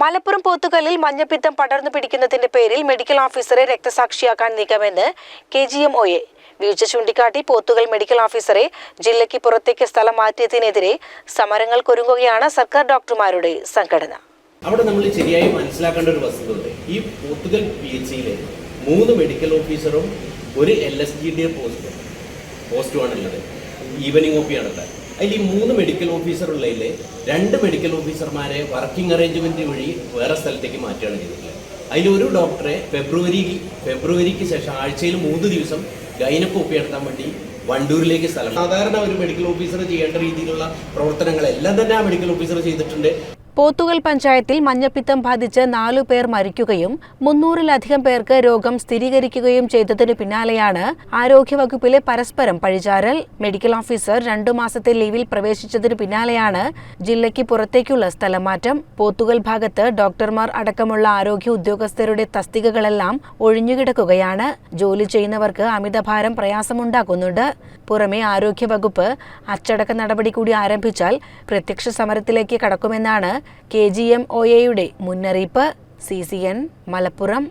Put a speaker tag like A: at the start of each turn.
A: മലപ്പുറം പോത്തുകല്ലിൽ മഞ്ഞപ്പിത്തം പടർന്നു പിടിക്കുന്നതിന്റെ പേരിൽ മെഡിക്കൽ ഓഫീസറെ രക്തസാക്ഷിയാക്കാൻ നീക്കമെന്ന് KGMOA വീഴ്ച ചൂണ്ടിക്കാട്ടി പോത്തുകൽ മെഡിക്കൽ ഓഫീസറെ ജില്ലയ്ക്ക് പുറത്തേക്ക് സ്ഥലം മാറ്റിയതിനെതിരെ സമരങ്ങൾക്കൊരുങ്ങുകയാണ് സർക്കാർ ഡോക്ടർമാരുടെ സംഘടന.
B: അവിടെ നമ്മൾ ശരിയായി മനസ്സിലാക്കേണ്ട ഒരു വസ്തുതയുണ്ട്. ഈ പോത്തുകൽ PHCയിലെ 3 മെഡിക്കൽ ഓഫീസറും ഒരു LSGD പോസ്റ്റുമാണുള്ളത്. ഈവനിങ് OP ആണ്. അതിൽ ഈ 3 മെഡിക്കൽ ഓഫീസറുള്ളതിലെ 2 മെഡിക്കൽ ഓഫീസർമാരെ വർക്കിംഗ് അറേഞ്ച്മെന്റ് വഴി വേറെ സ്ഥലത്തേക്ക് മാറ്റുകയാണ് ചെയ്തിട്ടുള്ളത്. അതിലൊരു ഡോക്ടറെ ഫെബ്രുവരിക്ക് ശേഷം ആഴ്ചയിൽ 3 ദിവസം ഗൈനക് OP നടത്താൻ വേണ്ടി വണ്ടൂരിലേക്ക് സ്ഥലം. സാധാരണ ഒരു മെഡിക്കൽ ഓഫീസർ ചെയ്യേണ്ട രീതിയിലുള്ള പ്രവർത്തനങ്ങളെല്ലാം തന്നെ ആ മെഡിക്കൽ ഓഫീസർ ചെയ്തിട്ടുണ്ട്.
A: പോത്തുകൽ പഞ്ചായത്തിൽ മഞ്ഞപ്പിത്തം ബാധിച്ച് 4 പേർ മരിക്കുകയും 300-ലധികം പേർക്ക് രോഗം സ്ഥിരീകരിക്കുകയും ചെയ്തതിനു പിന്നാലെയാണ് ആരോഗ്യവകുപ്പിലെ പരസ്പരം പഴിചാരൽ. മെഡിക്കൽ ഓഫീസർ 2 മാസത്തെ ലീവിൽ പ്രവേശിച്ചതിനു പിന്നാലെയാണ് ജില്ലയ്ക്ക് പുറത്തേക്കുള്ള സ്ഥലമാറ്റം. പോത്തുകൽ ഭാഗത്ത് ഡോക്ടർമാർ അടക്കമുള്ള ആരോഗ്യ ഉദ്യോഗസ്ഥരുടെ തസ്തികകളെല്ലാം ഒഴിഞ്ഞുകിടക്കുകയാണ്. ജോലി ചെയ്യുന്നവർക്ക് അമിതഭാരം പ്രയാസമുണ്ടാക്കുന്നുണ്ട്. പുറമെ ആരോഗ്യവകുപ്പ് അച്ചടക്ക നടപടി കൂടി ആരംഭിച്ചാൽ പ്രത്യക്ഷ സമരത്തിലേക്ക് കടക്കുമെന്നാണ് KGMOAയുടെ മുന്നറിയിപ്പ്. CCN മലപ്പുറം.